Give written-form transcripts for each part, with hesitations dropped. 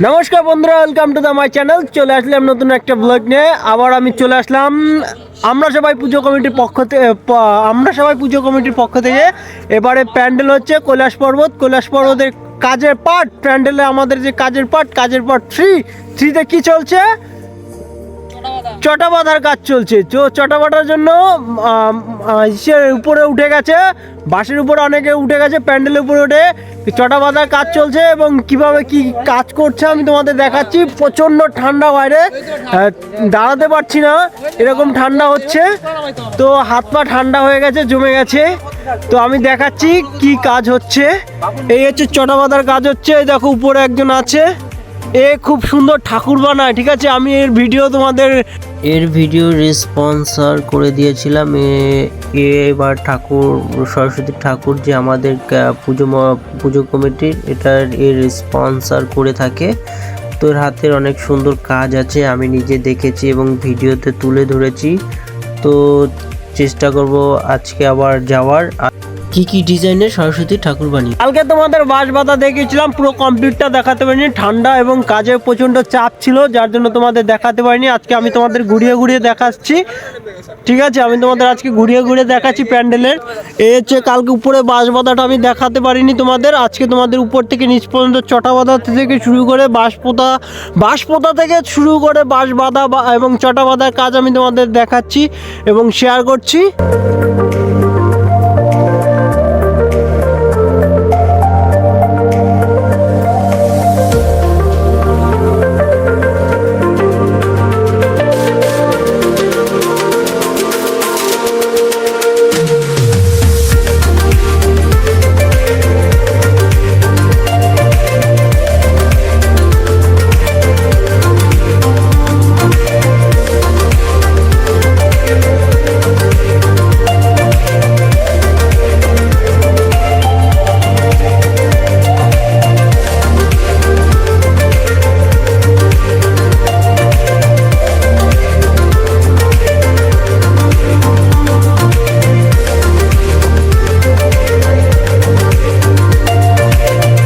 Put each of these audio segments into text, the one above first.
নমস্কার বন্ধুরা, welcome to the my channel. চলে আসলাম নতুন একটা ব্লগ নিয়ে। আবার আমি চলে আসলাম আমরা সবাই পুজো কমিটির পক্ষ থেকে এবারে প্যান্ডেল হচ্ছে কৈলাস পর্বতের কাজের পার্ট। প্যান্ডেলে আমাদের যে কাজের পার্ট 3তে কি চলছে? চটা বাঁধার কাজ চলছে। চটা বাঁধার জন্য উপরে উঠে গেছে, বাঁশের উপরে অনেকে উঠে গেছে, প্যান্ডেলের উপরে উঠে চটা বাঁধার কাজ চলছে। এবং কিভাবে কি কাজ করছে আমি তোমাদের দেখাচ্ছি। প্রচণ্ড ঠান্ডা, বাইরে দাঁড়াতে পারছি না, এরকম ঠান্ডা হচ্ছে। তো হাত পা ঠান্ডা হয়ে গেছে, জমে গেছে। তো আমি দেখাচ্ছি কি কাজ হচ্ছে। এই হচ্ছে চটা বাঁধার কাজ হচ্ছে। দেখো উপরে একজন আছে, এ খুব সুন্দর ঠাকুর বানায়। ঠিক আছে, আমি এর ভিডিও স্পন্সর করে দিয়েছিলাম। এবার সরস্বতী ঠাকুর যে আমাদের পুজো কমিটির এর স্পন্সর করে থাকে। তো এর হাতের অনেক সুন্দর কাজ আছে, আমি নিজে দেখেছি এবং ভিডিওতে তুলে ধরেছি। তো চেষ্টা করব আজকে আবার যাওয়ার কি ডিজাইনের সরস্বতী ঠাকুর বানিয়ে। কালকে তোমাদের বাঁশ বাঁধা দেখিয়েছিলাম, পুরো কমপ্লিটটা দেখাতে পারিনি, ঠান্ডা এবং কাজের প্রচণ্ড চাপ ছিল, যার জন্য তোমাদের দেখাতে পারিনি। আজকে আমি তোমাদের ঘুরিয়ে দেখাচ্ছি। ঠিক আছে, আমি তোমাদের আজকে ঘুরিয়ে দেখাচ্ছি প্যান্ডেলের। এই হচ্ছে কালকে উপরে বাঁশ বাঁধাটা আমি দেখাতে পারিনি তোমাদের। আজকে তোমাদের উপর থেকে নিচ পর্যন্ত চটা বাঁধা থেকে শুরু করে বাঁশ পোতা থেকে শুরু করে বাঁশ বাঁধা এবং চটা বাঁধার কাজ আমি তোমাদের দেখাচ্ছি এবং শেয়ার করছি।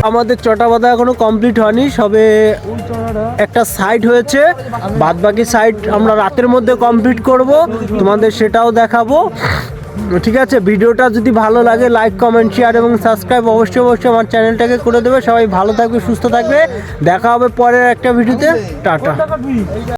আমাদের চটা বাঁধা এখনো কমপ্লিট হয়নি, সবে একটা সাইড হয়েছে, বাদবাকি সাইড আমরা রাতের মধ্যে কমপ্লিট করব, তোমাদের সেটাও দেখাবো। ঠিক আছে, ভিডিওটা যদি ভালো লাগে লাইক কমেন্ট শেয়ার এবং সাবস্ক্রাইব অবশ্যই আমার চ্যানেলটাকে করে দেবে। সবাই ভালো থাকবে, সুস্থ থাকবে, দেখা হবে পরের একটা ভিডিওতে। টাটা।